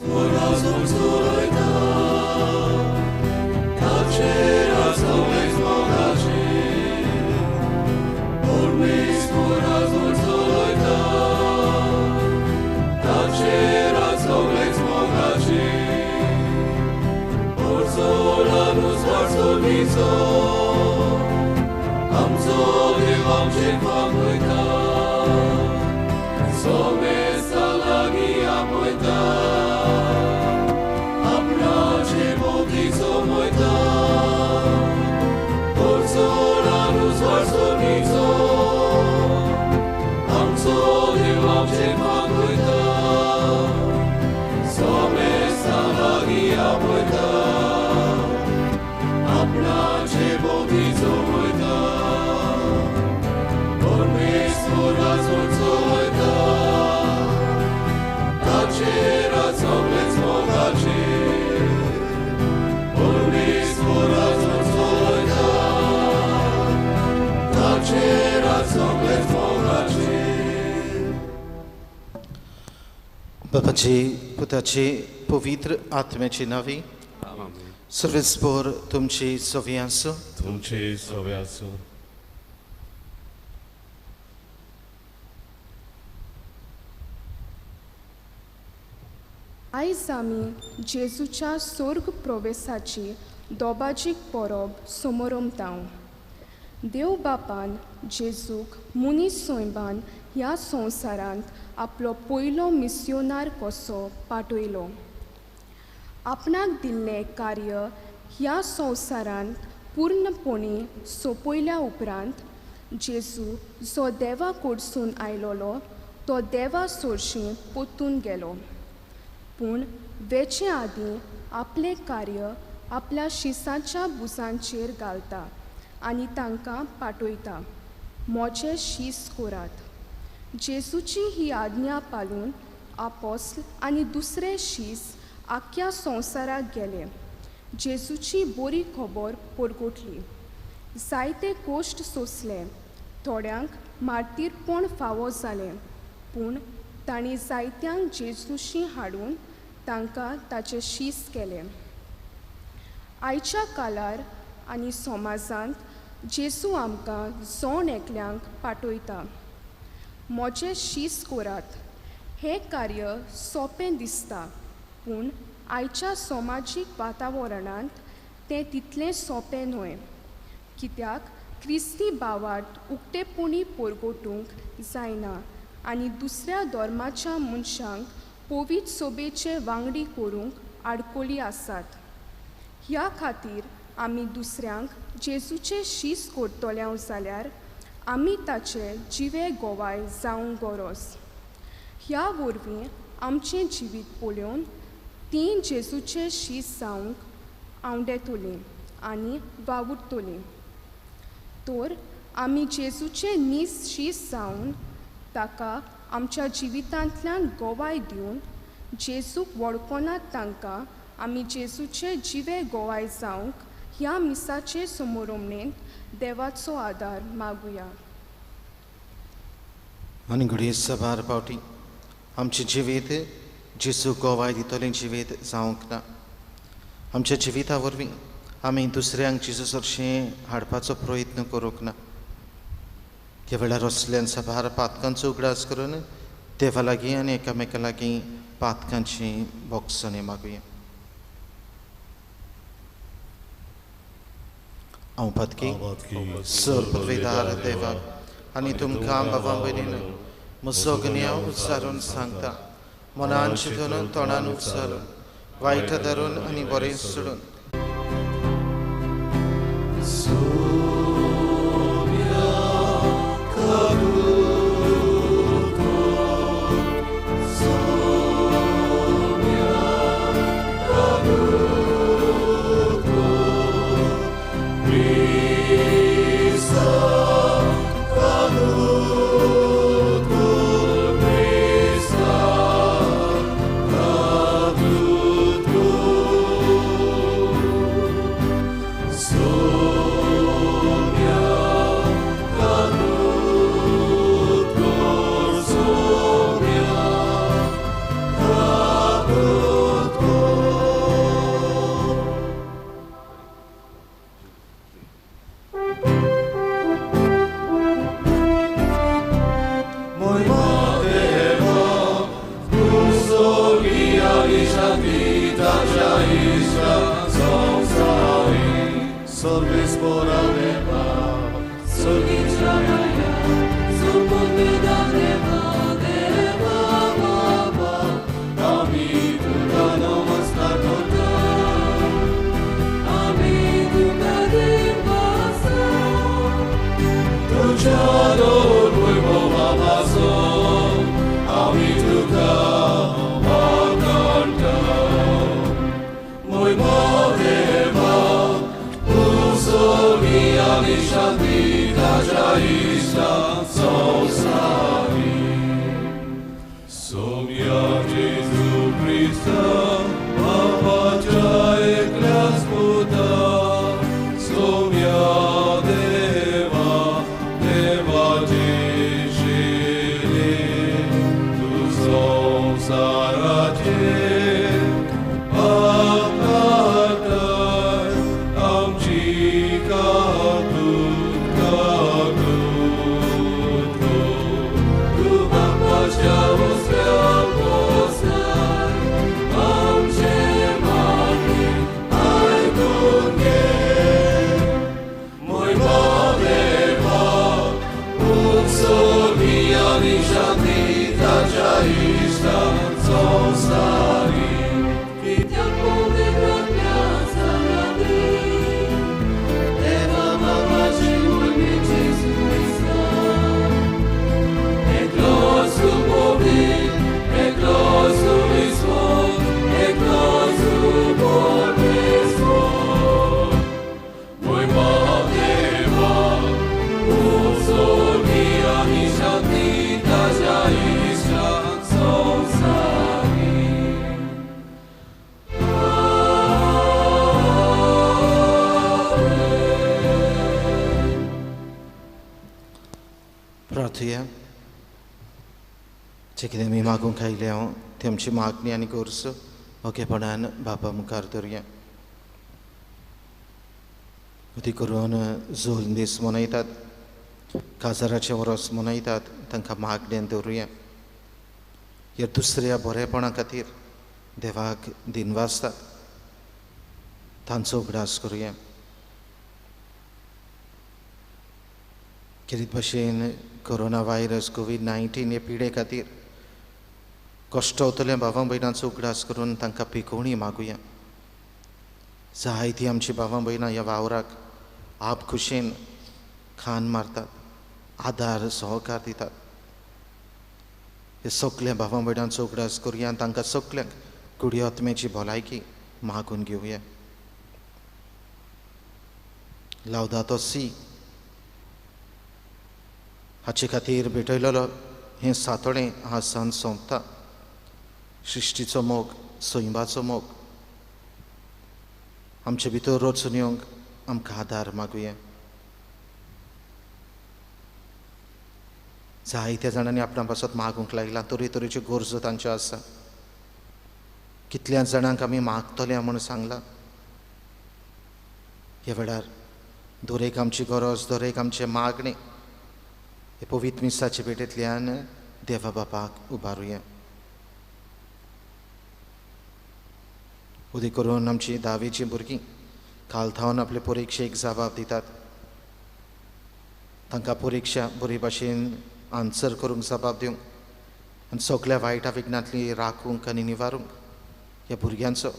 Corazón soledad, tacera soles mogaci, por mis corazón soledad, tacera soles mogaci, por sola nos varsonizo, am sole vam ce famuita, some salagia moita. बापाची पुताची पवित्र आत्म्याची नावी सर्वेस्पोर तुमची सोवी आसूं. तुमची सोवी आसूं. आयज आमी जेजूच्या स्वर्ग प्रवेशाची दोबाजीक परब समोरमतांव. देव बापान जेजूक मुनीस सोयबान ह्या संवसारांत आपलो पयलो मिस्योनार कसो पाठयलो. आपणाक दिल्लें कार्य ह्या संवसारांत पूर्णपणी सोंपयल्या उपरांत जेजू जो देवा कडसून आयलोलो तो देवा सोरशीं पोतून गेलो. पूण वेचे आदीं आपलें कार्य आपल्या शिसाच्या बुजांचेर घालता आनी तांकां पाठयता, मोचे शीस कोरात. जेजूची ही आज्ञा पाळून आपोस्ल आनी दुसरे शीस आख्या संवसाराक गेले. जेजूची बरी खबर परगटली. जायते कोश्ट सोंसले. थोड्यांक मार्तीरपण फावो जालें, पूण तांणी जायत्यांक जेजूशी हाडून तांकां ताचें शीस केलें. आयच्या काळार आनी समाजांत जेजू आमकां जोण एकल्यांक पाठयता. मोचे शीस कोरात. हें कार्य सोंपें दिसता, पूण आयच्या समाजीक वातावरणांत तें तितलें सोंपें न्हय. कित्याक क्रिस्ती भावार्थ उक्तेपणी परगटूंक जायना आनी दुसऱ्या धर्माच्या मनशांक पवित्र सोबेचे वांगडी करूंक आडकोळी आसात. ह्या खातीर आमी दुसऱ्यांक जेजूचे शीस करतल्यांव जाल्यार आमी ताचे जिवे गोवाय जावंक गरज. ह्या वरवीं आमचें जिवीत पळोवन तीं जेजूचे शीस जावंक आवडेतलीं आनी वावुरतलीं. तर आमी जेजूचे शीस जावन ताका आमच्या जिवितांतल्यान गोवाय दिवन जेजूक वळखनात तांकां आमी जेजूचे जिवे गोवाय जावंक ह्या मिसाचे समोरमणेंत देवाचो आदार मागुया. आनी घडये सबार पावटी आमचे जिवीत जेजू गोवाय दितलें जिवीत जावंक ना. आमच्या जिविता वरवीं आमी दुसऱ्यांक जेजू सरशें हाडपाचो प्रयत्न करूंक ना. ह्या वेळार असल्यान सबार पातकांचो उगडास करून देवा लागीं आनी एकामेका लागीं पातकांची बोगसणी मागुया. हांव पातकी सर पदवीदार देवाक आनी तुमकां बाबा भयणीन म्हजो गन्याव उच्चारून सांगता. मनान चिंतून तोंडान उच्चारून वायट धरून आनी बरें सोडून प्रार्थुया जे कितें आमी मागूंक आयले हांव ती आमची मागणी आनी गोरसो ओकेपणान बापा मुखार दवरया. उदी करून झोल दीस मनयतात, काजाराचें वरोस मनयतात, तांकां मागणेन दवरुया. ह्या दुसऱ्या बरेपणा खातीर देवाक दिनवासतात, तांचो उगडास करुया. कितें भाशेन कोरोना व्हायरस कोविड-19 हे पिडे खातीर कश्टवतल्या भावां भयणांचो उगडास करून तांकां पिकोवणी मागुया. जायतीं आमची भावां भयणां ह्या वावराक आप खुशेन खान मारतात, आदार सहकार दितात. हे सगल्या भावां भयणांचो उगडास करुया आनी तांकां सगल्यांक कुडी आत्म्याची भलायकी मागून घेवया. लावदातो सी हाचे खातीर भेटयलेलो हें सातोडें आज सान सोंपता. सृश्टीचो मोग, सैमाचो मोग आमचे भितर रचून येवंक आमकां आदार मागुया. जायत्या जाणांनी आपणा पासत मागूंक लागला, तरेतरेच्यो गरजो तांच्यो आसा. कितल्याच जाणांक आमी मागतले म्हूण सांगलां. ह्या वेळार दर एक आमची गरज, दर एक आमचे मागणे हे पवित्र मिसाचे पेटेंतल्यान देवा बापाक उबारुया. उदी करून आमची धावेची भुरगीं कालथावन आपले परिक्षेक जबाब दितात. तांकां परिक्षा बरे भाशेन आन्सर करूंक जबाब दिवंक आनी सगळ्या वायटा विघ्नांतली राखूंक आनी निवारूंक ह्या भुरग्यांचो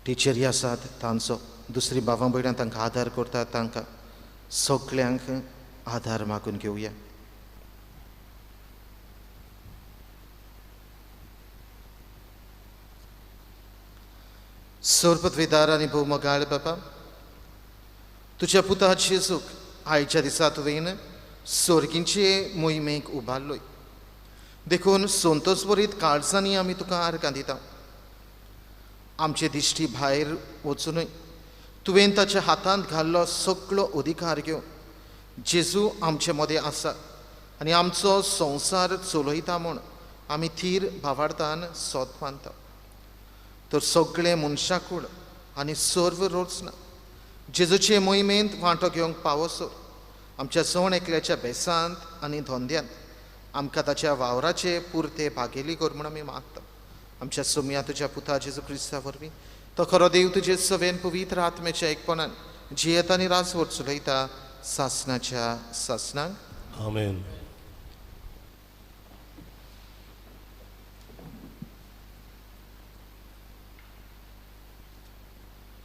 टिचरी आसात तांचो, दुसरी भावां भयणां तांकां आदार करतात, तांकां सगल्यांक आदार मागून घेवया. सर्वपदवेदार आनी भौमगाळ बाबा, तुज्या पुता जेजूक आयच्या दिसा तुवें सर्गींचे मोहिमेक उबारलोय. देखून संतोश भरीत काळजांनी आमी तुका आर्गां दिता. आमचे दिश्टी भायर वचूनय तुवें ताच्या हातांत घाल्लो सगळो अधिकार घेवन जेजू आमचे मदें आसा आनी आमचो संवसार चलयता म्हूण आमी थीर भावार्थान सोद मानता. तर सगळे मनशाकूड आनी सर्व रोचना जेजूचे मोहिमेंत वांटो घेवंक पावसर आमच्या जण एकल्याच्या बेसांत आनी धोंद्यांत आमकां ताच्या वावराचे पुरते भागेली कर म्हूण आमी मागता. आमच्या सोम्या तुज्या पुता जेजू क्रिस्ता वरवीं तो खरो देव तुजे सवेन पवित्र आत्म्याच्या एकपणान जियेत आनी रासवर चलयता सासनाच्या सासनाक आमेन.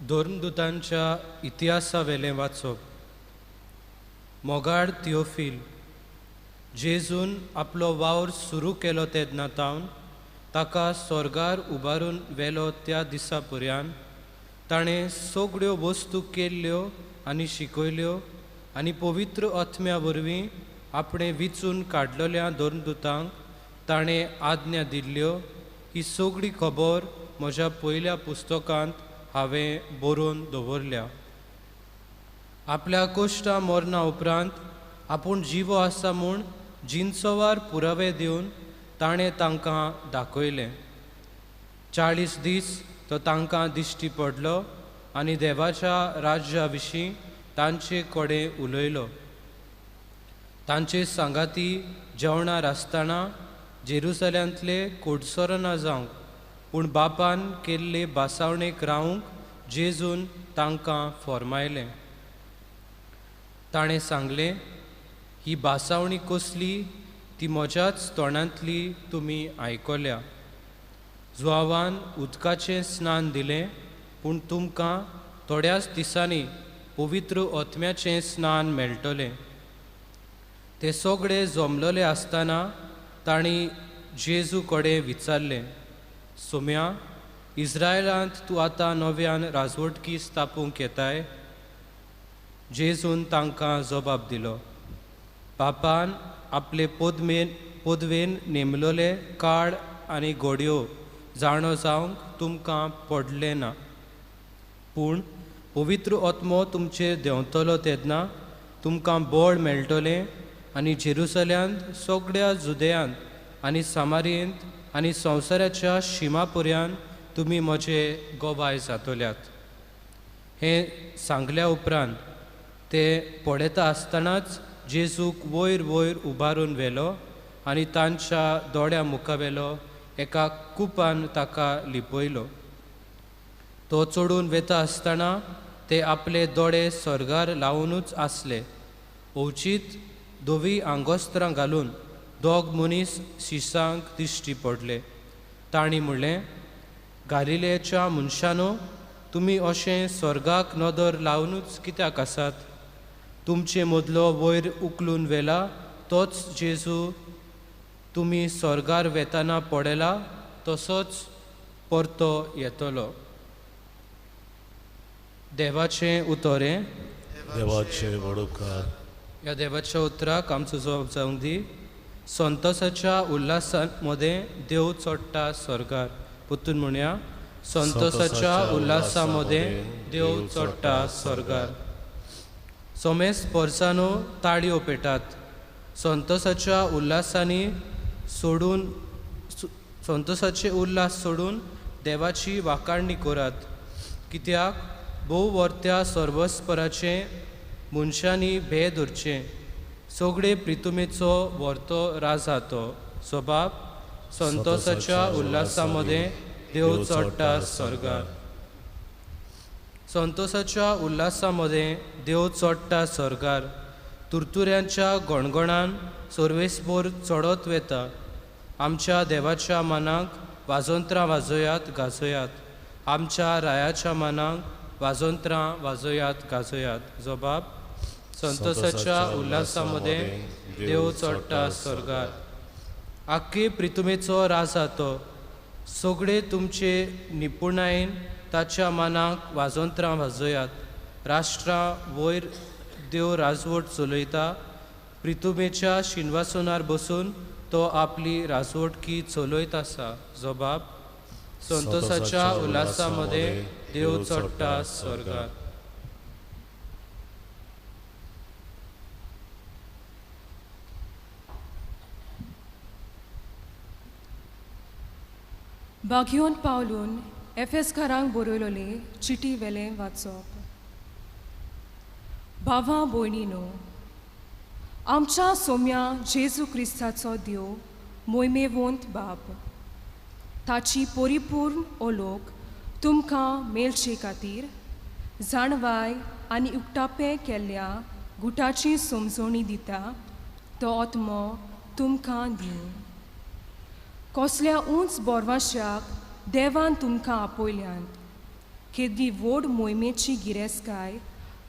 धर्मदुतांच्या इतिहासा वेलें वाचप. मोगाड थियोफील, जेजून आपलो वावर सुरू केलो तेन्नातावन ताका स्वर्गार उबारून व्हेलो त्या दिसा पर्यान ताणें सगळ्यो वस्तू केल्ल्यो आनी शिकयल्यो आनी पवित्र आत्म्या वरवीं आपणें विचून काडलेल्या धर्मदुतांक ताणें आज्ञा दिल्ल्यो. ही सगळी खबर म्हज्या पयल्या पुस्तकांत हांवें बरोवन दवरल्या. आपल्या कोश्टा मरणा उपरांत आपूण जिवो आसा म्हूण जिनसवार पुरावे दिवन ताणें तांकां दाखयलें. 40 दीस तो तांकां दिश्टी पडलो आनी देवाच्या राज्या विशीं तांचे कडेन उलयलो. तांचे सांगाती जेवणार आसतना जेरुसल्यांतले कोडसोरना जावंक पूण बापान केल्ले बासावणेक रावंक जेजून तांकां फॉर्मायलें. ताणें सांगलें, ही बासावणी कसली ती म्हज्याच तोंडांतली तुमी आयकल्या. जुआवान उदकाचें स्नान दिलें पूण तुमकां थोड्याच दिसांनी पवित्र आत्म्याचें स्नान मेळटलें. ते सगळे जमलेले आसतना तांणी जेजू कडेन विचारलें, सोम्या, इस्रायलांत तूं आतां नव्यान राजवटकी स्थापूंक येताय? जेजून तांकां जबाब दिलो, बापान आपले पोदवेन नेमलोले काळ आनी घडयो जाणो जावंक तुमकां पडलें ना. पूण पवित्र आत्मो तुमचेर देंवतलो तेन्ना तुमकां बळ मेळटलें आनी जेरुसल्यांत सगळ्या जुदेयांत आनी सामारियेंत आनी संवसाराच्या शिमा पर्यान तुमी म्हजे गोबाय जातल्यात. हें सांगल्या उपरांत ते पळयता आसतनाच जेजूक वयर वयर उबारून व्हेलो आनी तांच्या दोळ्या मुखावेलो एका कुपान ताका लिपयलो. तो चडून वेता आसतना ते आपले दोळे स्वर्गार लावूनच आसले. ओचीत दोवी आंगोस्त्रां घालून दोग मनीस शिसांक दिश्टी पडले. तांणी म्हणलें, गालिलेच्या मनशांनो, तुमी अशें स्वर्गाक नदर लावनूच कित्याक आसात? तुमचे मदलो वयर उखलून व्हेला तोच जेजू तुमी स्वर्गार वेताना पळयला तसोच परतो येतलो. देवाचें उतोरें. देवाचे वडोवकार. ह्या देवाच्या उतराक आमचो जबाब जावंक दी. संतोसाच्या उल्हासान मदें देव चडटा स्वर्गार. पुतून म्हणया, संतोसाच्या उल्हासा मदें देव चडटा स्वर्गार. सोमेस पोरसानो ताळयो पेटात. संतोसाच्या उल्हासांनी सोडून संतोसाचे उल्हास सोडून देवाची वाखाणणी करात. कित्याक भोव वर्त्या सर्वस्पराचें मनशांनी भे धरचें. सगळे प्रितुमेचो व्हरतो राजा तो. सोबाब संतोसाच्या उल्हासा मदें देव चडटा स्वर्गार. संतोसाच्या उल्हासा मदें देव चडटा स्वर्गार. तुरतुऱ्यांच्या गणगणान सर्वेस्पोर चडत वेता. आमच्या देवाच्या मानाक वाजोंत्रां वाजोयात गाजोयात. आमच्या रायाच्या मानाक वाजोंत्रां वाजोयात गाजोयात. जबाब संतोसाच्या उल्हासा मदें देव चडटा स्वर्गार. आख्खे प्रितुमेचो राजा तो. सगळे तुमचे निपुणायेन ताच्या मानाक वाजोंत्रां वाजोयात. राष्ट्रां वयर देव राजवट चलयता. प्रितुमेच्या शिंवासनार बसून तो आपली राजवटकी चलयत आसा. जबाब संतोसाच्या उल्हासा मदें देव चडटा स्वर्गार. बागयोन पावलून एफेसकारांक बरयलोले चिटी वेलें वाचप. भावां भयणीनो, आमच्या सोम्या जेजू क्रिस्ताचो देव मोयमेवंत बाब, ताची परिपूर्ण ओळख तुमकां मेळचे खातीर जाणवाय आनी उक्तापें केल्ल्या गुटाची समजणी दिता तो आत्मो तुमकां दिवं. कसल्या उंच बोरवाशाक देवान तुमकां आपयल्यांत, केदी व्हड मोहिमेची गिरेस्तकाय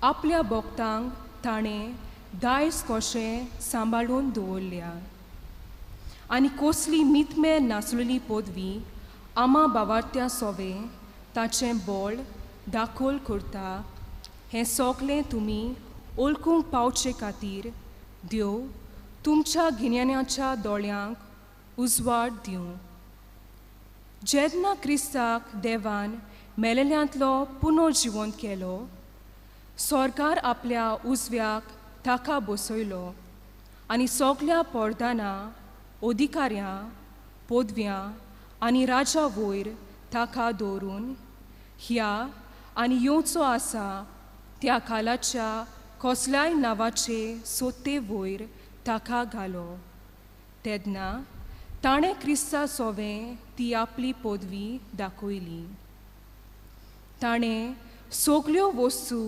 आपल्या भोगतांक ताणें दायज कशें सांबाळून दवरल्या. आनी कसली मितमे नासलेली पदवी आमा बावार्थ्या सोवे ताचें बळ दाखोल करता, हें सगलें तुमी ओळखूंक पावचे खातीर देव तुमच्या गिन्यान्याच्या दोळ्यांक उजवाड दिवं. जेन्ना क्रिस्ताक देवान मेलेल्यांतलो पुनर्जिवंत केलो, स्वर्गार आपल्या उजव्याक ताका बसयलो आनी सगल्या परदानां, अधिकाऱ्यां, पदव्यां आनी राजा वयर ताका दवरून ह्या आनी येवचो आसा त्या कालाच्या कसल्याय नांवाचे सोते वयर ताका घालो. तेन्ना ताणें क्रिस्ता सोवें ती आपली पदवी दाखयली. ताणें सगल्यो वस्तू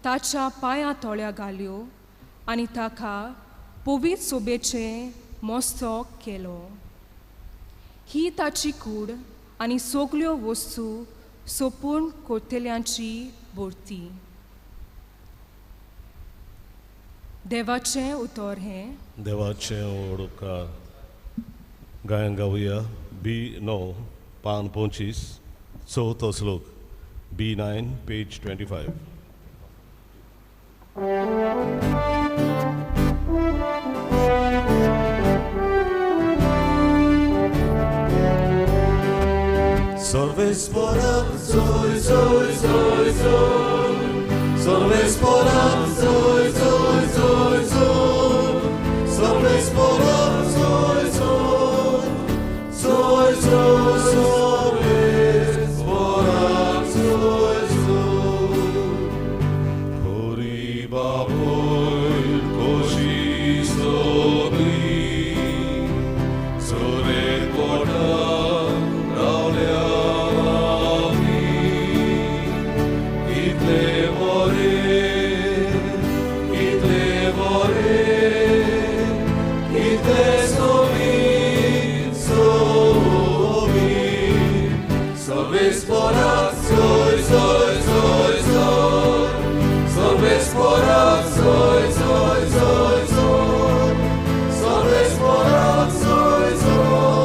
ताच्या पांयां तळ्या घाल्यो आनी ताका पवित्र सोबेचें मस्तक केलो. ही ताची कूड आनी सगल्यो वस्तू सोपून कोतेल्यांची भोरती. देवाचें उतर हें. देवाचें वडोवकार. गायन गावया B9 पान 25 चवथो श्लोक B9 page 25. Sorvesporam, soy, soy, soy, soy. Sorvesporam, soy, soy, soy, soy. Sorvesporam, soy, soy. Soy, soy, sorvesporam, soy, soy. Koriba boy koshistobi sore kota Sorvesporam, soy, soy, soy, soy. Sorvesporam, soy, soy, soy, soy. Sorvesporam, soy, soy.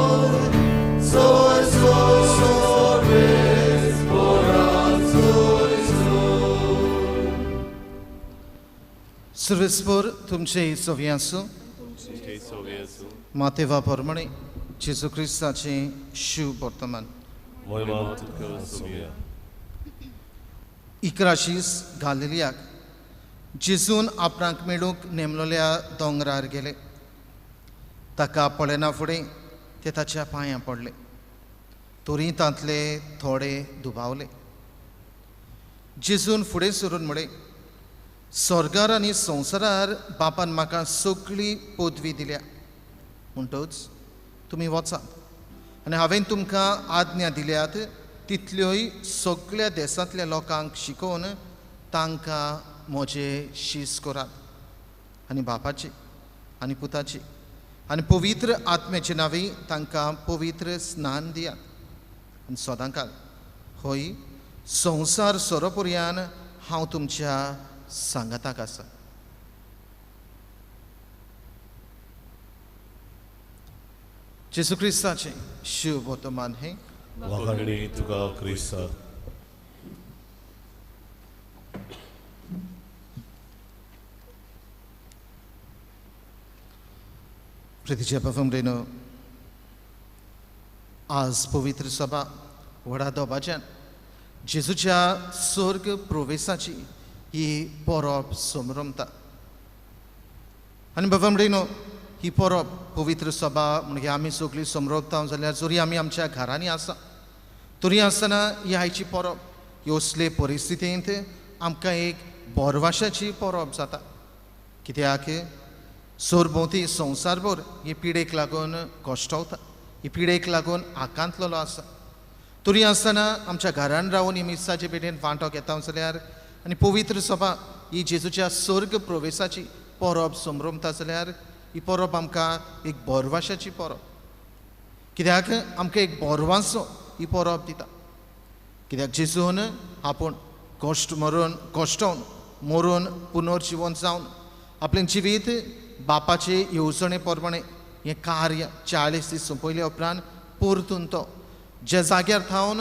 Soy, soy, sorvesporam, soy, soy. सर्वेस्पर तुमचे सोवी आसूं. मातेवा प्रमाणे जेजू क्रिस्ताचें शिव वर्तमान. इकराशीस गालिलियाक जेजून आपणाक मेळूंक नेमलोल्या दोंगरार गेले. ताका पळयना फुडें ते ताच्या पांयां पडले. तोरी तांतले थोडे दुबावले. जेजून फुडें सरून म्हळें, स्वर्गार आनी संवसारार बापान म्हाका सगळी पदवी दिल्या. म्हणटच तुमी वचात आनी हांवें तुमकां आज्ञा दिल्यात तितल्योय सगळ्या देशांतल्या लोकांक शिकोवन तांकां म्हजे शीस करात. आनी बापाची आनी पुताची आनी पवित्र आत्म्याचे नांवी तांकां पवित्र स्नान दियात. आनी सदांकाल होय संवसार सोरोपर्यान हांव तुमच्या सांगाताक आसा. जेजू क्रिस्ताचें शिव वर्तमान हें. वाखाणणी तुका क्रिस्ता. प्रितीच्या बाफमरेनो आज पवित्र सभा व्हडा दोबाच्यान जेजूच्या स्वर्ग प्रवेशाची ही परब समरमता. आनी बाफमरेनो ही परब पवित्र सभा म्हणजे आमी सगळीं समरभता जाल्यार जरी आमी आमच्या घरांनी आसा तरी आसतना ही आयची परब ह्यो असले परिस्थितींत आमकां एक बोरवाशाची परब जाता. कित्याक सोरभोंवती संवसारभर ही पिडेक लागून कश्टावता, ही पिडेक लागून आकांतलेलो आसा. तरी आसतना आमच्या घरान रावन ही मिसाचे पेटेन वांटो घेता जाल्यार आनी पवित्र सभा ही जेजूच्या स्वर्ग प्रवेशाची परब समरमता जाल्यार ही परब आमकां एक बोरवाशाची परब. कित्याक आमकां एक बोरवासो ही परब दिता. कित्याक जेजून आपूण कश्टावन मरून पुनर्जीवन जावन आपलें जिवीत बापाचे येवजणे प्रमाणे हें कार्य 40 दीस सोंपयले उपरांत परतून तो ज्या जाग्यार थावन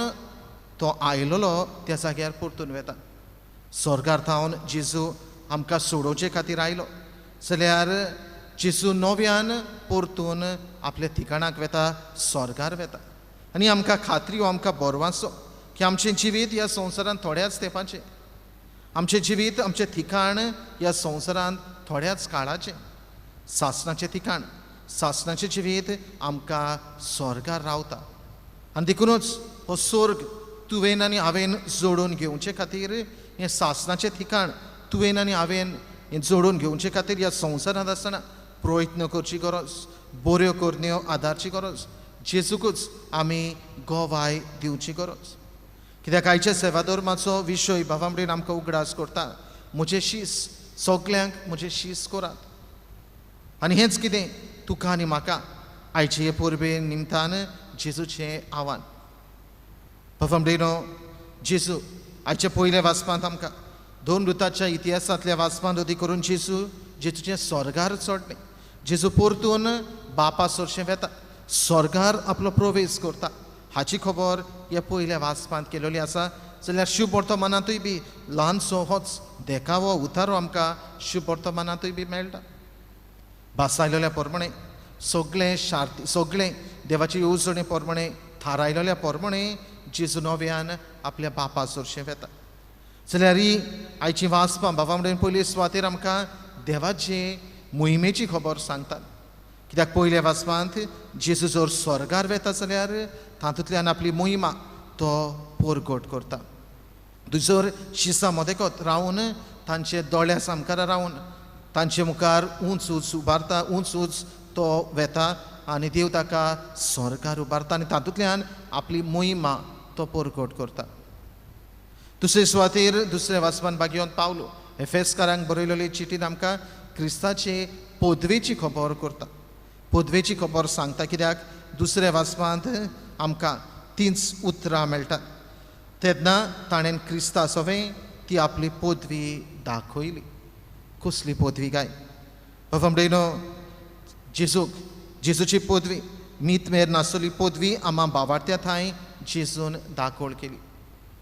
तो आयलोलो त्या जाग्यार परतून वेता. स्वर्गार थावन जेजू आमकां सोडोवचे खातीर आयलो जाल्यार जेजू नव्यान परतून आपल्या ठिकाणाक वेता, स्वर्गार वेता. आनी आमकां खात्री हो आमकां बोरवासो की आमचें जिवीत ह्या संवसारांत थोड्याच तेंपाचें. आमचें जिवीत आमचें ठिकाण ह्या संवसारांत थोड्याच काळाचें. सासणाचें ठिकाण, सासणाचें जिवीत आमकां स्वर्गार रावता. आनी देखूनच हो स्वर्ग तुवेन आनी हांवेन जोडून घेवचे खातीर हें सासणाचें ठिकाण तुवेन आनी हांवेन हें जोडून घेवचे खातीर ह्या संवसारांत आसतना प्रयत्न करची गरज, बऱ्यो करण्यो आदारची गरज, जेजूकूच आमी गोवाय दिवची गरज. कित्याक आयच्या सेवा धर्माचो विशय बाबामडेन आमकां उगडास करता, म्हजें शीस सगल्यांक म्हजें शीस करात. आनी हेंच कितें तुका आनी म्हाका आयचे हे परबे निमतान जेजूचें आव्हान. बाबामडेनो, जेजू आयच्या पयल्या वाचपांत आमकां 2 रुताच्या इतिहासांतल्या वाचपांत अदी करून जेजूचें स्वर्गार चडलें. जेजू परतून बापा सरशें वेता, स्वर्गार आपलो प्रवेश करता हाची खबर ह्या पयल्या वाचपांत केलेली आसा. जाल्यार शुभ वर्तमानांतूय बी ल्हानसो होच देखावो उतारो आमकां शुभ वर्तमानांतूय बी मेळटा. भासायलेल्या प्रमाणे सगळें देवाची येवजणे प्रमाणे थारायलेल्या प्रमाणे जेजू नव्यान आपल्या बापा सरशें वेता. जाल्यार ही आयची वाचपां बाबामडेन पयली सुवातेर आमकां देवाचे मोहिमेची खबर सांगतात. कित्याक पयल्या वाचपांत जेजू जर स्वर्गार वेता जाल्यार तातूंतल्यान आपली मोहिमा तो परगट करता. दुसर शिसा मदेकत रावन तांचे दोळ्या सामकार रावन तांचे मुखार उंच उबारता, उंच तो वेता आनी देव ताका स्वर्गार उबारता आनी तातूंतल्यान आपली मोहिमा तो परगट करता. दुसरे सुवातेर दुसऱ्या वाचपान भाग्योन पावलो एफेसकारांक बरयलेली चिठीन आमकां क्रिस्ताचे पदवेची खबर करता, पदवेची खबर सांगता. कित्याक दुसऱ्या वाचपांत आमकां 3 उतरां मेळटात. तेन्ना ताणें क्रिस्ता सवें ती आपली पदवी दाखयली. कसली पदवी काय बाबामडेनो, जेजूची पदवी मीत मेर नासली पदवी आम्हा बावार्थ्या थंय जेजून दाखोळ केली.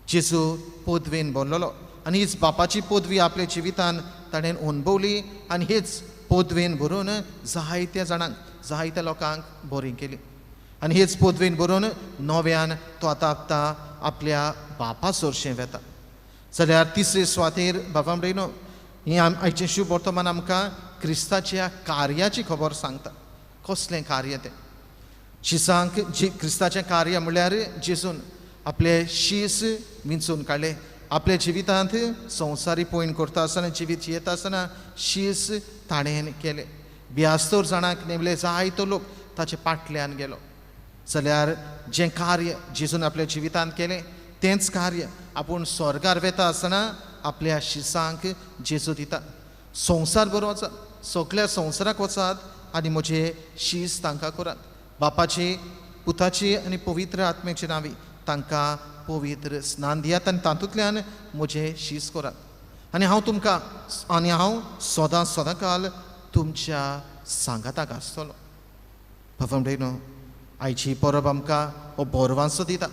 जेजू पदवेन भरलेलो आनी हीच बापाची पदवी आपल्या जिवितान ताणें अणभवली आनी हेच पदवेन भरून जायत्या जाणांक, जायत्या लोकांक बरी केली. आनी हेच पदवेन भरून नव्यान तो आतां आपल्या बापा सरशें वेता. जाल्यार तिसरे सुवातेर बाबामडेनो ही आयचें शुभ वर्तमान आमकां क्रिस्ताच्या कार्याची खबर सांगता. कसलें कार्य तें? शिसांक क्रिस्ताचें कार्य म्हळ्यार जेजून आपले शीस विंचून काडले. आपल्या जिवितांत संवसारी पयण करता आसतना, जिवीत जियेता आसतना शीस ताणें केलें. 72 जाणांक नेमले, जायतो लोक ताचे फाटल्यान गेलो. जाल्यार जें कार्य जेजून आपल्या जिवितांत केलें तेंच कार्य आपूण स्वर्गार वेता आसतना आपल्या शिसांक जेजू दिता. संवसार बरो वचात, सगळ्या संवसाराक वचात आनी म्हजें शीस तांकां करात. बापाची, पुताची आनी पवित्र आत्मेची नांवी तांकां पवित्र स्नान दियात आनी तातूंतल्यान म्हजें शीस करात. आनी हांव सदां काल तुमच्या सांगाताक आसतलो. बाबामडेनो, आयची परब आमकां हो बोरवांचो दिता.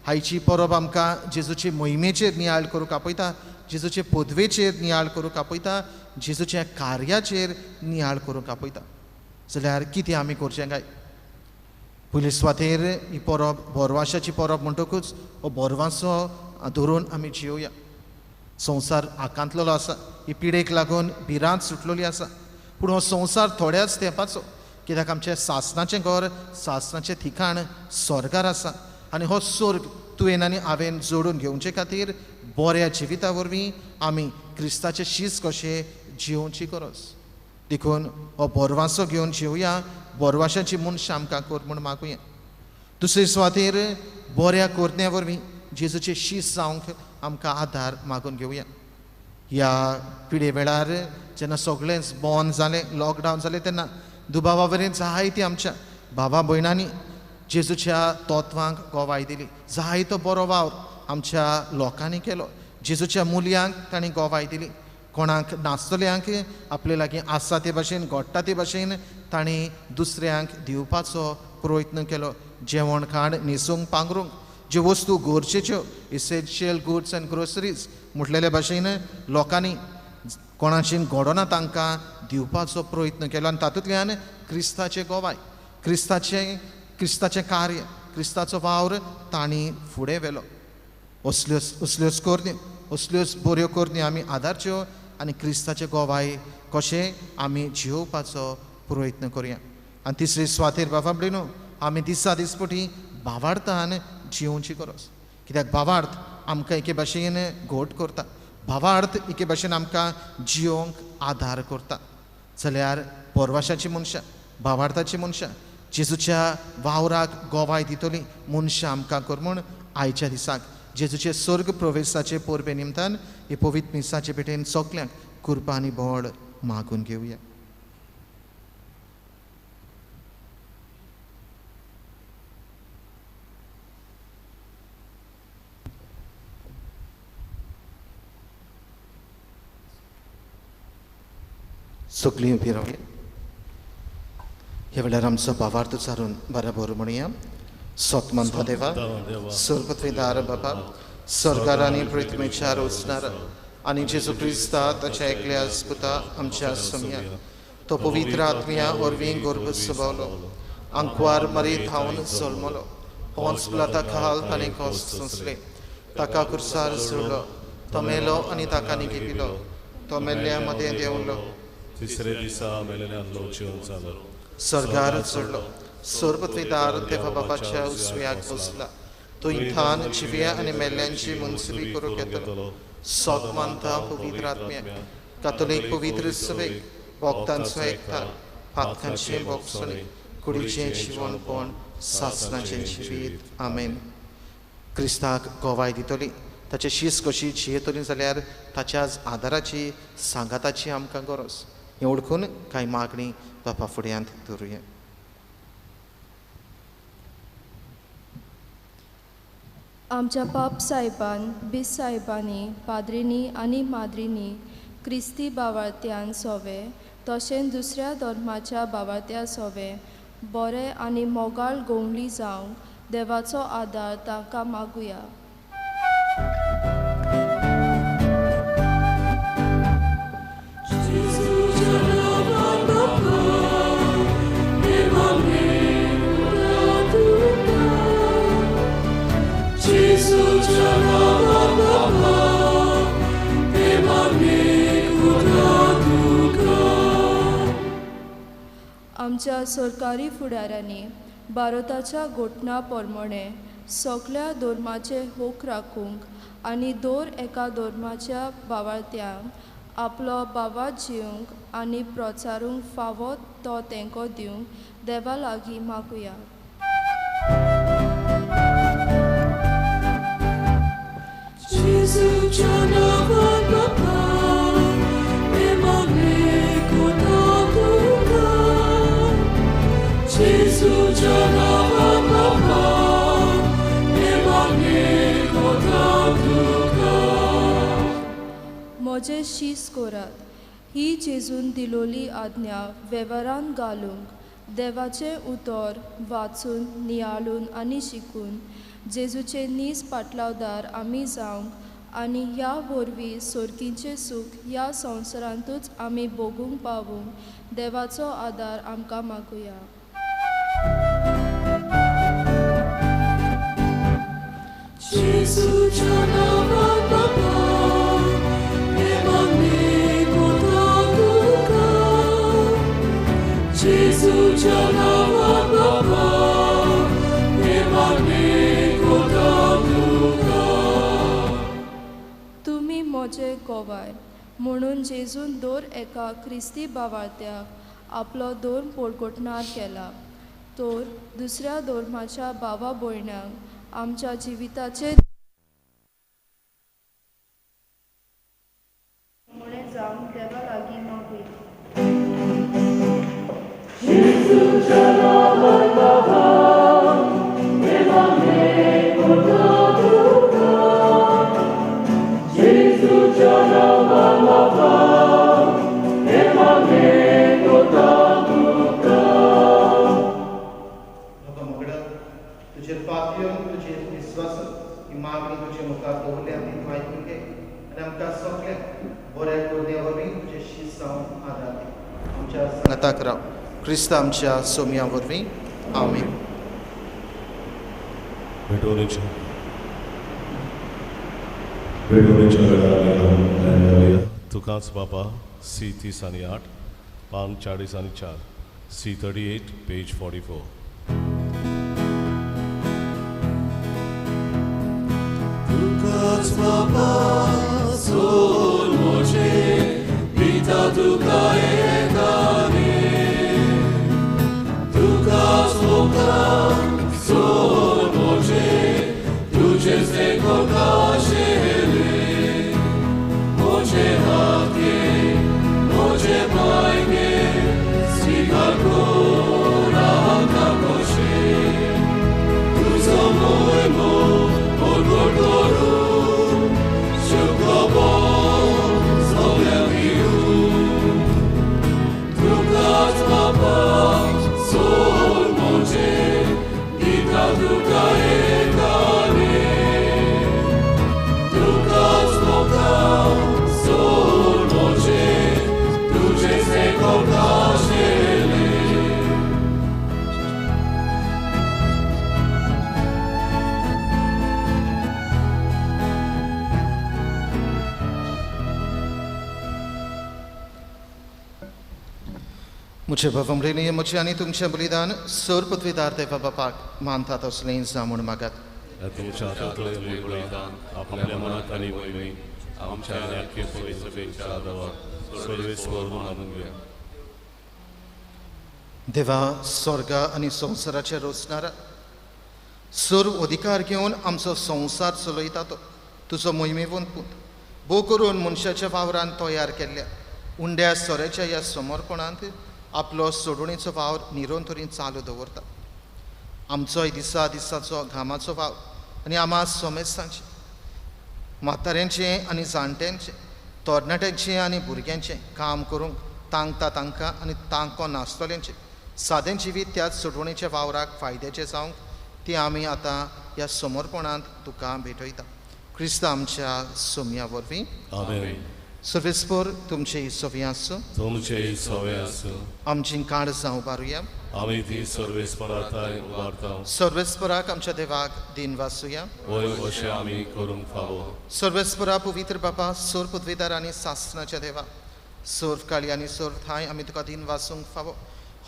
आयची परब आमकां जेजूचे मोहिमेचेर नियाळ करूंक आपयता, जेजूचे पदवेचेर नियाळ करूंक आपयता, जेजूच्या कार्याचेर नियाळ करूंक आपयता. जाल्यार कितें आमी करचें काय? पयले सुवातेर ही परब बोरवाशाची परब म्हणटकूच हो बोरवांचो धरून आमी जियोया. संवसार आकांतलेलो आसा, ही पिडेक लागून भिरांत सुटलेली आसा. पूण हो संवसार थोड्याच तेंपाचो. कित्याक आमचें सासणाचें घर, सासणाचें ठिकाण स्वर्गार आसा. आनी हो स्वर्ग तुवेन आनी हांवेन जोडून घेवचे खातीर बऱ्या जिविता वरवीं आमी क्रिस्ताचें शीस कशें जियोवची गरज. देखून हो बोरवांचो घेवन जिवया, बोरवाशाची मनशां आमकां कर म्हूण मागुया. दुसरे सुवातेर बऱ्या करण्या वरवीं जेजूचें शीस जावंक आमकां आदार मागून घेवया. ह्या पिढे वेळार जेन्ना सगळेंच बंद जालें, लॉकडावन जालें, तेन्ना दुबावा वरेन जायतीं आमच्या भावा भयणांनी जेजूच्या तत्वांक गोवाय दिली. जायतो बरो वावर आमच्या लोकांनी केलो. जेजूच्या मुलयांक तांणी गोवाय दिली. कोणाक नासतल्यांक आपले लागीं आसा ते भाशेन, घडटा ते भाशेन तांणी दुसऱ्यांक दिवपाचो प्रयत्न केलो. जेवण खाण न्हेसूंक पांघरूंक ज्यो वस्तू गरजेच्यो, इसेन्शियल गुड्स अँड ग्रोसरीज म्हटलेल्या भाशेन लोकांनी कोणाचें घडोना तांकां दिवपाचो प्रयत्न केलो. आनी तातूंतल्यान क्रिस्ताचें गोवाय, क्रिस्ताचें कार्य, क्रिस्ताचो वावर तांणी फुडें व्हेलो. असल्योच करण्यो, असल्योच बऱ्यो करण्यो आमी आदारच्यो आनी क्रिस्ताचें गोवाय कशें आमी जियोवपाचो प्रयत्न करुया. आनी तिसरी स्वातेर बाबा न्हू, आमी दिसा दिसपटी भावार्थान जियोवची गरज. कित्याक भावार्थ आमकां एके भाशेन घोट करता, भावार्थ एके भाशेन आमकां जियोवंक आदार करता. जाल्यार पोरवाशाची मनशां, भावार्थाची मनशां, जेजूच्या वावराक गोवाय दितली मनशां आमकां कर म्हूण आयच्या दिसाक जेजूचे स्वर्ग प्रवेशाचे परबे निमतान हे पवित्र मिसाचे पेटेन सगल्यांक कृपा आनी बोड मागून घेवया. सगळीं उबी रावया. ह्या वेळार आमचो भावार्थ चारून बराबर म्हणुया. स्वतमंत देवा, स्वर्गत्वेदार बाबा, स्वर्गार आनी पृथ्वीच्या रोचणार आनी जेजू क्रिस्ता ताच्या एकल्या पुता आमच्या समिया तो पवित्र आत्म्या वरवीं गर्भ सुबवलो, अंकवार मरीत हावन जल्मलो, पोंच पिलाता खाल ताणें कश्ट सोंसले, ताका कुर्सार झुडलो, तो मेलो आनी ताका निगिपिलो, तो मेल्ल्या मदें देंवलो, तिसरे दिसा मेलेल्यांतलो लोचिवन जालो, स्वर्गार चडलो, स्वर्गत्वेदार देवा बाबाच्या उजव्याक बसला, तो इंथान जिव्या आनी मेल्ल्यांची मुनसिबी करूंक येतलो. सतमानता पवित्र आत्म्याक, कातोलीक पवित्र सभेक, भक्तांचो एकठांय, पातकांचें भोगसणी, कुडीचें जिवनपण, सासणाचें जिवीत. आमेन. क्रिस्ताक गोवाय दितली, ताचे शीस कशी जियेतली जाल्यार ताच्याच आदाराची, सांगाताची आमकां गरज. हें ओळखून कांय मागणी बापा फुड्यांत दवरुया. आमच्या पाप साहेबान, बीस साहेबांनी, पाद्रिनी आनी माद्रिनी क्रिस्ती बावार्थ्यान सोवे, तशेंच दुसऱ्या धर्माच्या बावार्थ्या सोवे, बरे आनी मोगाळ गोंगली जावंक देवाचो आदार तांकां मागुया. आमच्या सरकारी फुडाऱ्यांनी भारताच्या घोटणा प्रमाणे सगळ्या धर्माचे होक राखूंक आनी दर एका धर्माच्या बावार्थ्यांक आपलो बाबात जिवंक आनी प्रोत्सारूंक फावो तो तेंको दिवंक देवा लागीं मागुया. म्हजे शीस कोरात, ही जेजून दिलोली आज्ञा वेव्हारान घालूंक देवाचें उतर वाचून, नियाळून आनी शिकून जेजूचे नीज पाटलावदार आमी जावंक आनी ह्या वरवीं सोर्गींचें सूख ह्या संवसारांतूच आमी भोगूंक पावूंक देवाचो आदार आमकां मागुया. तुमी म्हजे गोवाय म्हणून जेजून दर एका क्रिस्ती बावार्थ्याक आपलो धर्म पोरगोटणार केला, तर दुसऱ्या धर्माच्या भावा भयणांक आमच्या जिविताचे लोक मोगडा तुझे पातयो तुझे विश्वास ही मागणी तुझे मुखार दवरल्या ती तूं आयकून घे आनी आमकां सगळ्या बऱ्या करण्या वरवीं तुजे शीस जावन आदार दी आमच्या सांगाताक राव क्रिस्त आमच्या सोम्या वरवीं आमीन. भेटवणीच्या वेळार तुकाच बाबा सी 30:8 पान 40:4 C38 page 44. Tukac Baba, Son Moce, Vita Tuka Ekane. Tukac Boga, Son Moce, Tuce se Kokashele. Moce Hake, Moce Maike, Sikakora Kakoshe. Tuzo Moemo, Orgotoru, Shukobo, Soleviu. Tukac Baba, Son Moce, Vita Tuka Ekane. Tukac Boga, Son Moce, Tuce se Kokashele. मुझे भवमरेने मुझे आणि तुमचे बलिदान sir पृथ्वीदार देवा बापाक मानतात असलें जामून मागात. तुमच्या हातातले बलिदान आपल्या मनात आणि वैमी आमच्या ऐक्य सभेच्या आदरावर सर्वेस्वर मानून घ्या. देवा स्वर्ग आणि संवसाराचे रोचणारा सर्व अधिकार घेवन आमचो संवसार चलयता तो तुजो मोहिमेवंत पूत भोव करून मनशाच्या वावरान तयार केल्ल्या उंड्या सोऱ्याच्या ह्या समर्पणांत आपलो सोडुणेचो वावर निरंतरी चालू दवरता. आमचोय दिसा दिसाचो घामाचो वाव आनी आमा सोमेसांचे म्हाताऱ्यांचे आनी जाणट्यांचे तरणाट्यांचे आनी भुरग्यांचे काम करूंक तांकता तांकां आनी तांको नासतल्यांचे सादें जिवीत त्याच सोडवणेच्या वावराक फायद्याचें जावंक ती आमी आतां ह्या समर्पणांत तुका भेटयता. क्रिस्त आमच्या सोम्या वरवीं आमेन. सर्वेस्पर तुमचे सवी आसूं. तुमचे सवे आसूं. आमची काळ जावं उबारुया. आमी ती सर्वेस्पराताय उबारता. सर्वेस्पराक आमच्या देवाक दिन वासुया. वय अशें आमी करूंक फावो. सर्वेस्परा पवित्र बापा सोर पदवीदार आनी सासणाच्या देवा सोर्व काळी आनी सोर्व थाय आमी तुका दिन वासूंक फावो.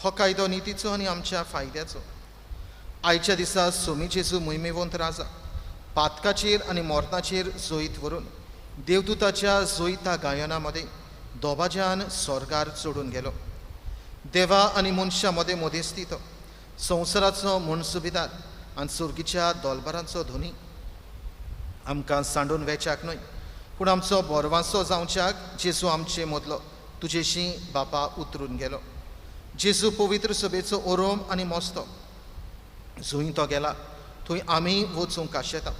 हो कायदो नितीचो आनी आमच्या फायद्याचो. आयच्या दिसा सोमी जेजू मोहिमेवंत राजा पातकाचेर आनी मोर्ताचेर जोईत व्हरून देवदूताच्या जोईता गायना मदें दोबाज्यान स्वर्गार चडून गेलो. देवा आनी मनशा मदें मदेस्ती तो संवसाराचो मनसुबेदार आनी सुर्गीच्या दोलबारांचो धोनी आमकां सांडून वेचाक न्हय पूण आमचो बोरवांचो जावच्याक जेजू आमचे मदलो तुजेशी बापा उतरून गेलो. जेजू पवित्र सभेचो ओरोम आनी मोस्तो जूंय तो गेला थंय आमी वचूंक आशेता.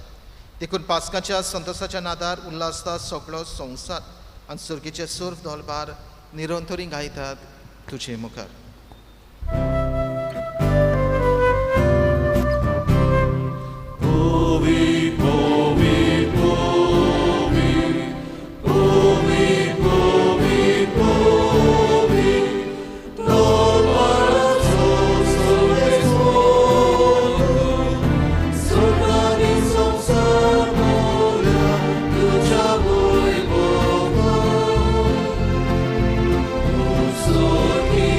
देखून पास्काच्या संतोसाच्या नादार उल्हासता सगळो संवसार आनी सुर्गीचे सर्व दोलबार निरंतरी गायतात तुजे मुखार. Sorgi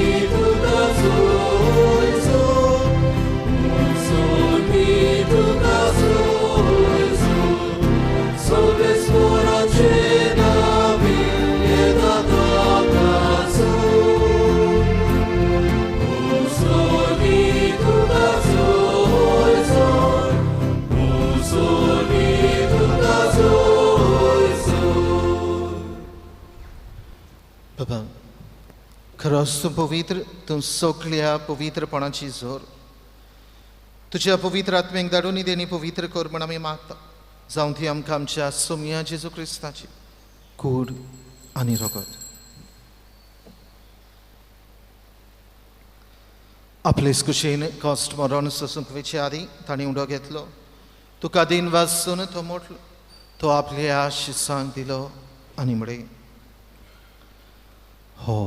खरोच तूं पवित्र, तूं सगळ्या पवित्रपणाची जोर. तुज्या पवित्र आत्मेक धाडून देणी पवित्र कर म्हण आमी मागता. जावं ती आमकां आमच्या सोम्या जेजू क्रिस्ताची कूड आनी रगत. आपलेच कुशीन कॉस्ट मरण सोसूंक वेचे आदी ताणें उडो घेतलो. तुका दिन वाचून तो मोटलो. तो आपल्या शिसांक दिलो आनी म्हळे, हो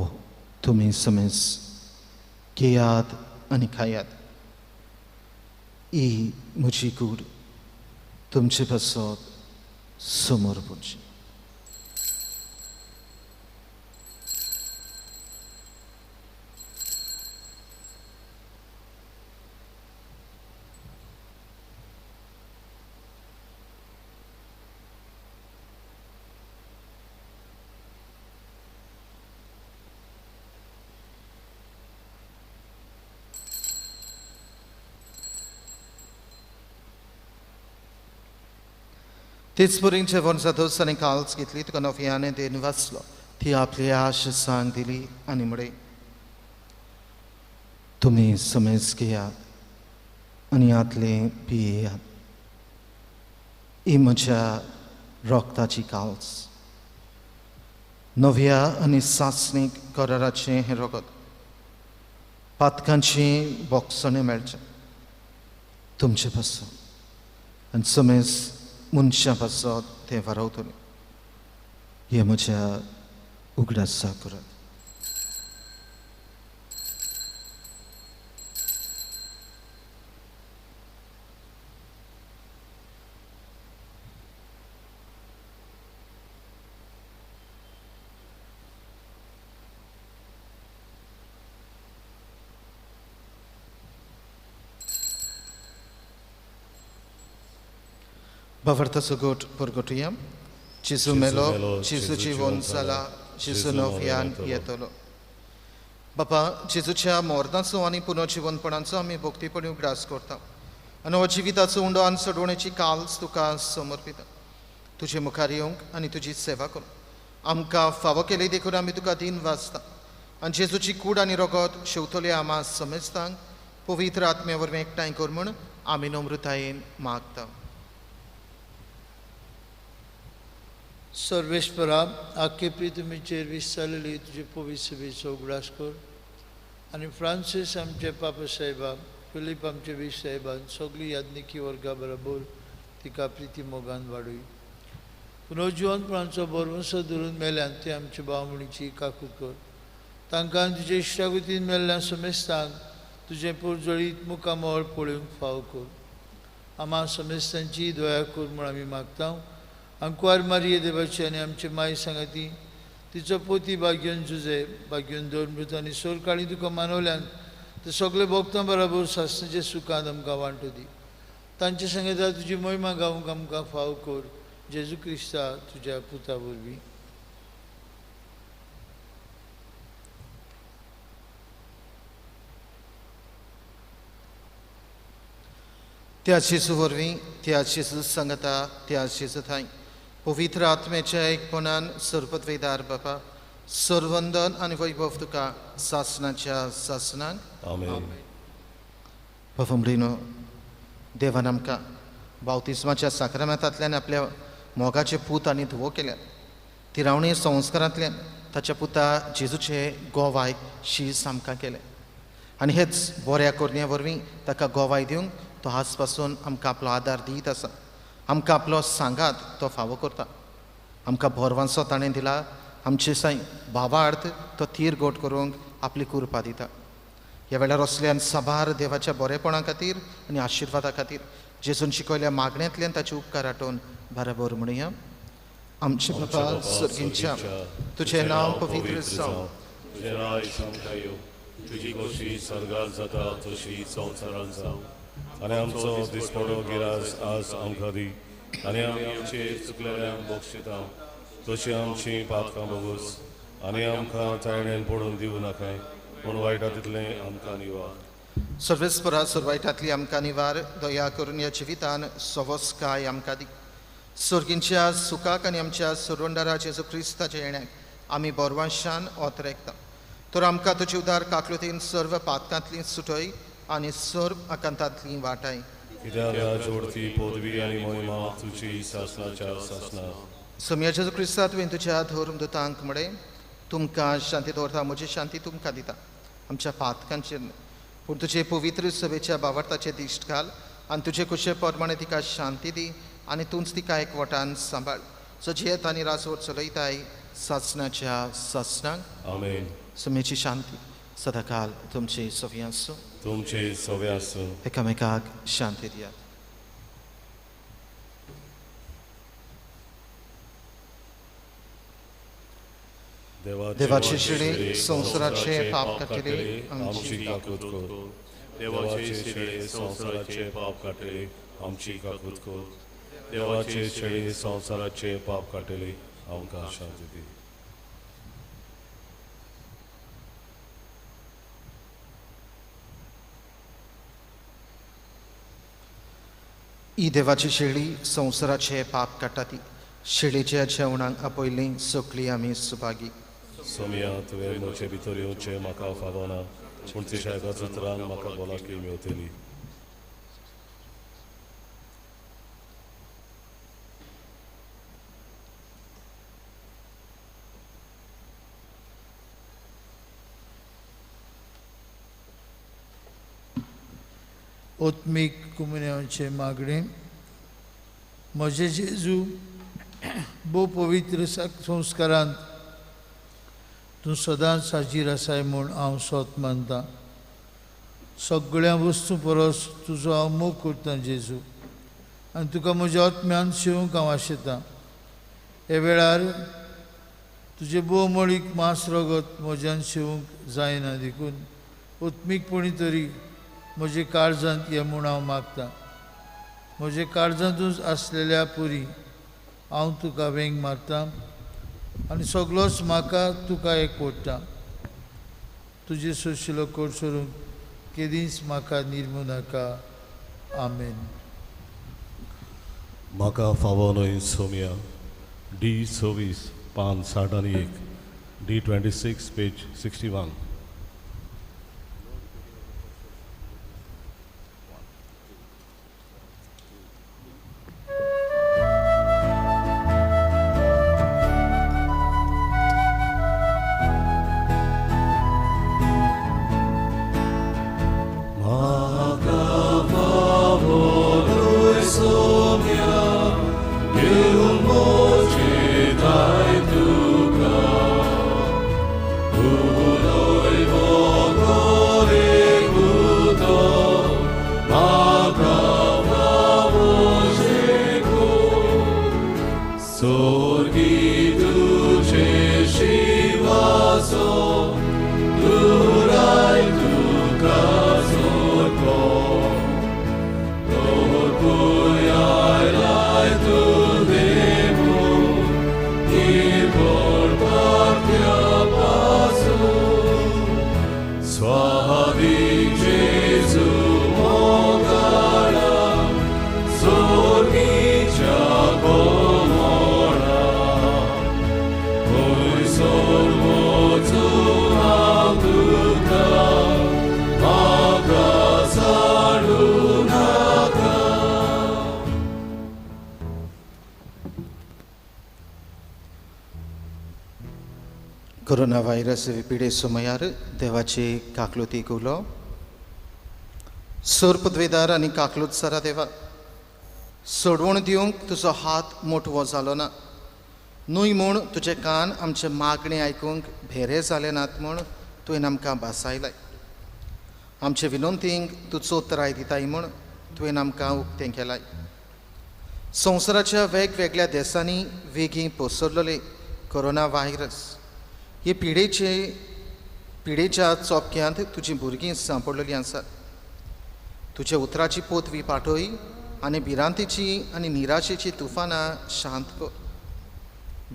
तुमी समेज घेयात आनी खायात. ही म्हजी कूड तुमचे पासत समोर पडची. तेच परीन जेवण जातोच ताणें काल्स घेतली. तुका नव्यान देन वाचलो. ती आपल्या शिसांक दिली आनी म्हळे, तुमी समेज घेयात आनी आतले पियेयात. ही म्हज्या रोगताची काल्स. नव्या आनी सासणीक कराराचें हें रगत. पातकांची बोगसणें मेळचें तुमचे पासत आनी समेज मनशा पासत तें वारवतलें. हें म्हज्या उगडासा करात. Bawarta goट परगोटुया. जेजू मेलो, जेजू जिवन जाला, जेजू नव्यान येतलो. बापा, जेजूच्या मोरदाचो आनी पुनर्जिवनपणाचो आमी भोक्तीपणी उगडास करता. आनी हो जिविताचो उंडो आनी सोडवण्याची काल्स तुका समर्पिता. तुजे मुखार येवंक आनी तुजी सेवा करूंक आमकां फावो केली देखून आमी तुका दिन वाचता. आनी जेजूची कूड आनी रगत शेवतले आमा समेस्तांक पवित्र आत्म्या वरवीं एकठांय कर म्हूण आमी नम्रतायेन मागता. सर्वेस्परा आख्खे पृथ्वीचेर विस्तारलेली तुजे पवित्र सभेचो उगडास कर. आनी फ्रांसीस आमचे पापा साहेबाक, फिलीप आमचे वीस साहेबान, सगळी याज्ञिकी वर्गा बरोबर तिका प्रिती मोगान वाडय. पुनर्जिवनपणाचो बरवंसो धरून मेल्यान ते आमचे भावमणीची काकूट कर. तांकां तुजे इश्टागतीन मेल्ल्या समेस्तांक तुजें पुरजळीत मुखामळ पळोवंक फाव कर. आमा समेस्तांची दया कर म्हूण आमी मागता. अंकुआर मारिये देवाची आनी आमचे माय सांगाती तिचो पोती भाग्योन जुजे भाग्योन दोन मृत आनी सोर काळी तुका मानवल्यान ते सगळे भक्तां बरोबर सासणाचे सुखांत आमकां वांटो दी. तांचे सांगता तुजी महिमा गावंक आमकां फाव कर. जेजू क्रिस्ता तुज्या पुता वरवीं. त्या जेजू वरवीं, त्या जेजू सांगता, त्या जेजू थंय पवित्र आत्म्याच्या एकपणान सर्पत्वेदार बापा सर्वंदन आनी वैभव तुका सासणाच्या सासणांक. आमेन. पफमरीनो देवान आमकां बावतिस्माच्या साक्रामेंतांतल्यान आपल्या मोगाचे पूत आनी धुवो केल्यात. तिरावणी संस्कारांतल्यान ताच्या पुता जेजूचे गोवाय शीस आमकां केलें. आनी हेच बऱ्या कोरण्या वरवीं ताका गोवाय दिवंक तो आज पासून आमकां आपलो आदार दीत आसा. आमकां आपलो सांगात तो फावो करता. आमकां बोरवांचो ताणें दिला. आमचे साई भावार्थ तो तीर गोट करूंक आपली कुरपा दिता. ह्या वेळार असल्यान साबार देवाच्या बरेपणा खातीर आनी आशिर्वादा खातीर जेजून शिकयल्या मागण्यांतल्यान ताचे उपकार आठोवन बराबर म्हणुया. आमचे बापा सर्गींच्या तुजें नांव पवित्र जावं. तुजें राय आमकां येवं. तुजी खोशी सर्गार जाता तशी संवसारांत जावं. आनी आमचो दिसपडो गिरास आज आमकां दी. आनी आमी आमचेर चुकलेल्यांक बक्षिता तशी आमची पातकां बगूस. आनी आमकां तायणेन पडून दिवं नाकाय पूण वायटांतलें आमकां निवार. सर्वेस्परा सुरवायटांतली आमकां निवार. दया करून ह्या जिवितान सवस काय आमकां दी. सर्गींच्या सुखाक आनी आमच्या सुरवंडारा जेजू क्रिस्ताच्या येण्याक आमी बोरवांशान ओत रेखता. तर आमकां तुजे उदार काकलुतीन सर्व पातकांतली सुटय आनी सर्व आकांतांतली वाटाय. कित्याक जोडती पदवी आनी मोहिमा तुजी शासनाच्या शासना. सम्या जेजू क्रिस्ता तुवें तुज्या धर्म दुतांक म्हळें, तुमकां शांती दवरता, म्हजी शांती तुमकां दिता. आमच्या पातकांचेर पूण तुजे पवित्र सभेच्या भावार्थाचेर दिश्ट घाल आनी तुजे कुशे प्रमाणे तिका शांती दी आनी तूंच तिका एकवटान सांबाळ. सजेत आनी रासोर चलयताय सासणाच्या सासणांक. आमेन. सम्याची शांती सदाकाल तुमचे सव्या आसूं. तुमचे सवे आसूं. एकामेकाक शांती दियात. देवाचे शिणे संवसाराचे पाप काटिले आमची काकूत कर. देवाचे शिणे संवसाराचे पाप काटिले आमची काकूत कर. देवाचे शिणे संवसाराचे पाप काटिले आमकां शांती दी. ही देवाची शेळी संवसाराचे पाप काडटा ती. शेळीच्या जेवणाक आपयल्ली सगळीं आमी सुभागी. सोमिया तुवें म्हजे भितर येवचें म्हाका फावना, पूण तुज्या एका उतरान म्हाका भलायकी मेळटली. ओत्मीक कुमन्याचे मागणे. म्हजे जेजू भोव पवित्र संस्कारांत तूं सदांच हाजीर आसाय म्हूण हांव सोत मानतां. सगळ्या वस्तू परस तुजो हांव मोग करतां जेजू, आनी तुका म्हज्या आत्म्यान शिवूंक हांव आशेतां. हे वेळार तुजे भोवमळीक मांस रगत म्हज्यान शिवूंक जायना देखून ओत्मीकपणी तरी म्हजे काळजांत ये म्हूण हांव मागतां. म्हजे काळजांतूच आसलेल्या पुरी हांव तुका वेंग मारतां आनी सगळोच म्हाका तुका एकवटा. तुजे सोशिलो कोड सोडूंक केदींच म्हाका निर्मू नाका. आमेन. म्हाका फावो न्हय सोमिया. D26 पान 61. D26 page 61. कोरोना व्हायरस पिडे सुमयार देवाचे काकलुतीक उलो. सोर पदवेदार आनी काकलूत सरा देवा, सोडवण दिवंक तुजो हात मोठवो जालो ना. न्हय म्हूण तुजे कान आमचे मागणे आयकूंक भेरे जाले नात म्हूण तुवें आमकां भासायलाय. आमचे विनंतींक तूं चोतराय दिताय म्हूण तुवें आमकां उक्तें केलाय. संवसाराच्या वेगवेगळ्या देशांनी वेगीं पसरलेले कोरोना व्हायरस हे पिडेच्या चोपक्यांत तुजीं भुरगीं सांपडलेलीं आसात. तुजे उतराची पोतवी पाठय आनी भिरांतीची आनी निराशेची तुफानां शांत कर.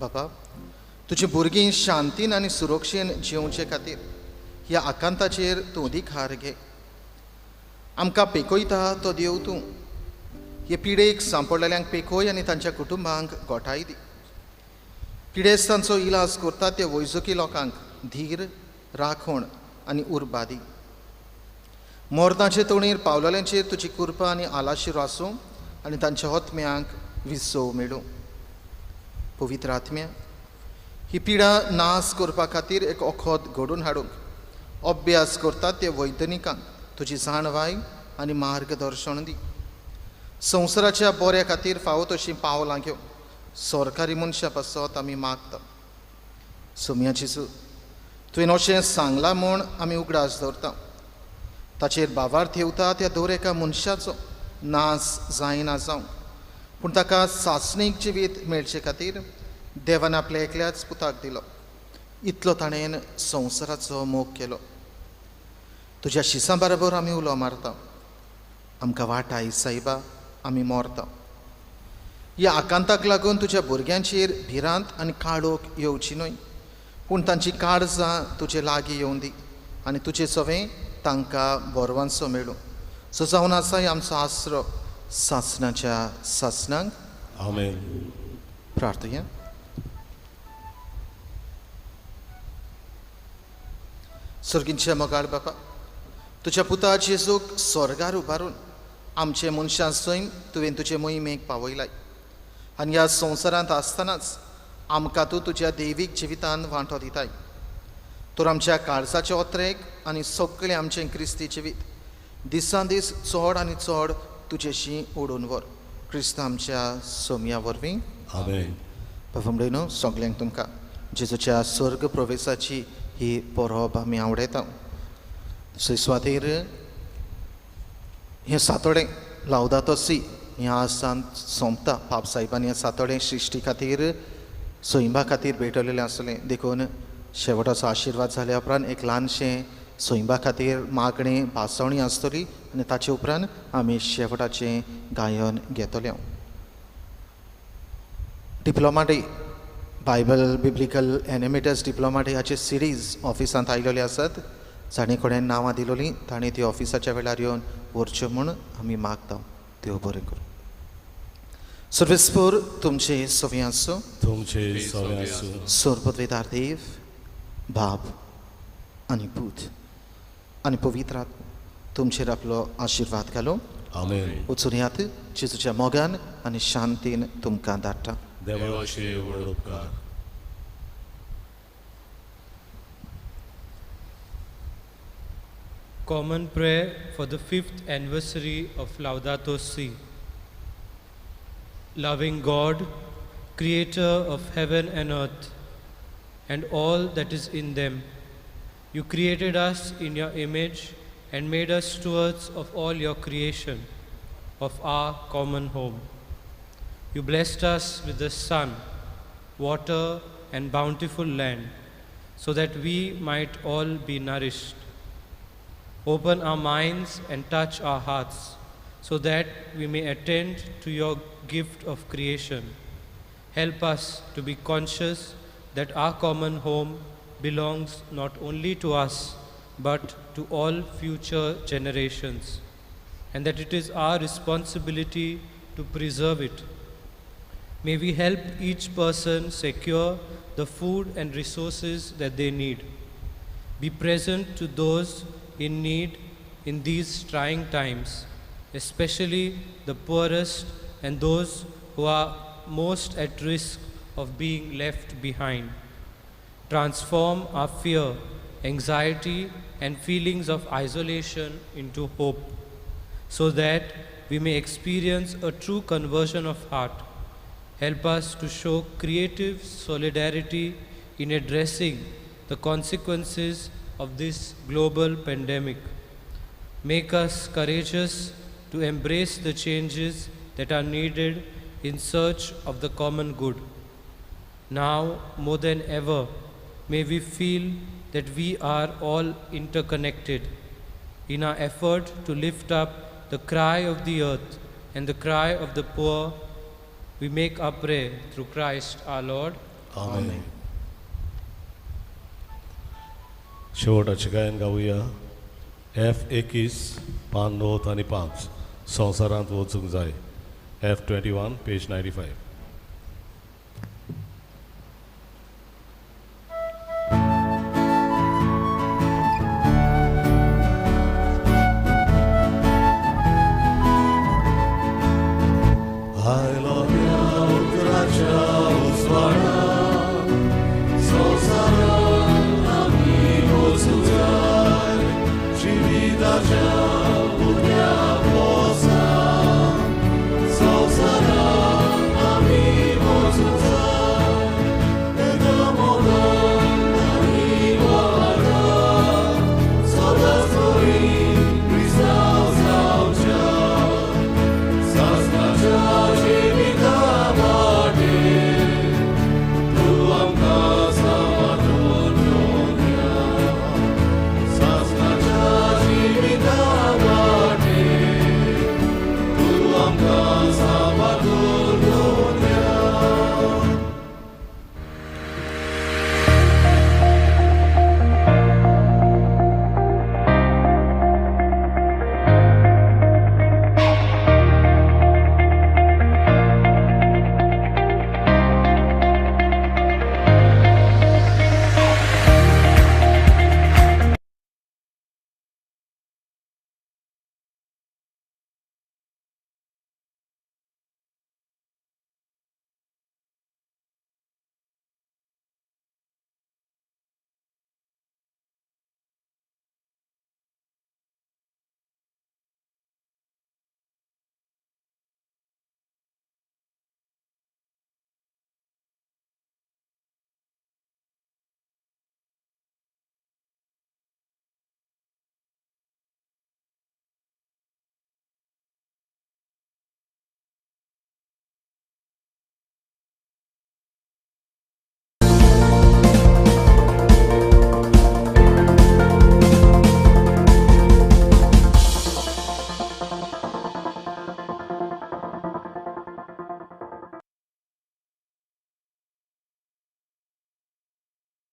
बाबा, तुजी भुरगीं शांतीन आनी सुरक्षेन जिवचे खातीर ह्या आकांताचेर तूं अधिकार घे. आमकां पेकयता तो देव तूं. हे पिडेक सांपडलेल्यांक पेकय आनी तांच्या कुटुंबांक गोठाय दी. पिडेस्तांचो इलाज करतात त्या वैजकी लोकांक धीर राखण आनी उर्बादी. मोर्तांचे तोणीर पावलेल्यांचेर तुजी कृपा आनी आलाशिरो आसूं आनी तांच्या आत्म्यांक विसव मेळूं. पवित्र आत्म्या, ही पिडा नास करपा खातीर एक ओखोद घडोवन हाडूंक अभ्यास करतात ते वैज्ञानिकांक तुजी जाणवाय आनी मार्गदर्शन दी. संवसाराच्या बऱ्या खातीर फावो तशीं पावलां घेवन सरकारी मनशां पासत आमी मागता. सोम्या जेजू, तुवें अशें सांगलां म्हूण आमी उगडास दवरता. ताचेर बाबार थेवता त्या दर एका मनशाचो नास जायना जावंक, पूण ताका सासणीक जिवीत मेळचे खातीर देवान आपल्या एकल्याच पुताक दिलो. इतलो ताणें संवसाराचो मोग केलो. तुज्या शिसां बरोबर आमी उलो मारता. आमकां वाटाय सायबा, आमी मोरता. ह्या आकांताक लागून तुज्या भुरग्यांचेर भिरांत आनी काळोख येवची न्हय, पूण तांची काळजां तुजे लागीं येवं दी आनी तुजें सवें तांकां बोरवांचो मेळूं. सो जावन आसाय आमचो आसरो सासणाच्या सासणांक. आमेन. प्रार्थया. सर्गींच्या मोगाळ बापा, तुज्या पुता जेजूक स्वर्गार उबारून आमचे मनशां सैम तुवें तुजे मोहिमेक पावयलाय आनी ह्या संवसारांत आसतनाच आमकां तूं तुज्या दैवीक जिवितान वांटो दिताय. तर आमच्या काळजाच्या ओत्रेक आनी सगळें आमचें क्रिस्ती जिवीत दिसान दीस चड आनी चड तुजेशी ओडून व्हर. क्रिस्त आमच्या सोम्या वरवीं. आमेन. न्हू सगल्यांक तुमकां जेजूच्या स्वर्ग प्रवेशाची ही परब आमी आवडयता. दुसरे सुवातेर हें सातोडें लावदातो सी ह्या सांत सोंपता. पाप सायबान हें सातोडें सृश्टी खातीर सोयंबा खातीर भेटलेलें आसलें. देखून शेवटाचो आशिर्वाद जाल्या उपरांत एक ल्हानशें सोयंबा खातीर मागणें भासवणी आसतली आनी ताचे उपरांत आमी शेवटाचें गायन घेतले. Diploma day, Bible biblical animators diploma day हाचे सिरीज ऑफिसांत आयलेले आसात. जाणें कोणें नांवां दिलोलीं ताणें ती ऑफिसाच्या वेळार येवन व्हरच्यो म्हूण आमी मागता. देव बरें करूं. सर्वेस्पर तुमचे सवें आसूं. तुमचे सवें आसूं. सर्वोदयदार देव, बाब आनी पूत आनी पवित्र आत्मा तुमचेर आपलो आशिर्वाद घालो. आमेन. वचून येयात. जेजूच्या मोगान आनी शांतीन तुमकां धाडटा. देवाचे व्हड उपकार. Common prayer for the 5th anniversary of Laudato Si. Loving God, creator of heaven and earth, and all that is in them, you created us in your image and made us stewards of all your creation, of our common home. You blessed us with the sun, water, and bountiful land, so that we might all be nourished. Open our minds and touch our hearts, so that we may attend to your gift of creation. Help us to be conscious that our common home belongs not only to us, but to all future generations, and that it is our responsibility to preserve it. May we help each person secure the food and resources that they need. Be present to those in need in these trying times, especially the poorest and those who are most at risk of being left behind. Transform our fear, anxiety, and feelings of isolation into hope, so that we may experience a true conversion of heart. Help us to show creative solidarity in addressing the consequences of this global pandemic. Make us courageous to embrace the changes that are needed in search of the common good. Now, more than ever, may we feel that we are all interconnected in our effort to lift up the cry of the earth and the cry of the poor. We make our prayer through Christ our Lord. Amen. शेवटाचे गायन गावया. F21 पान note आनी 5 संवसारांत वचूंक जाय. F21 page 95. Shall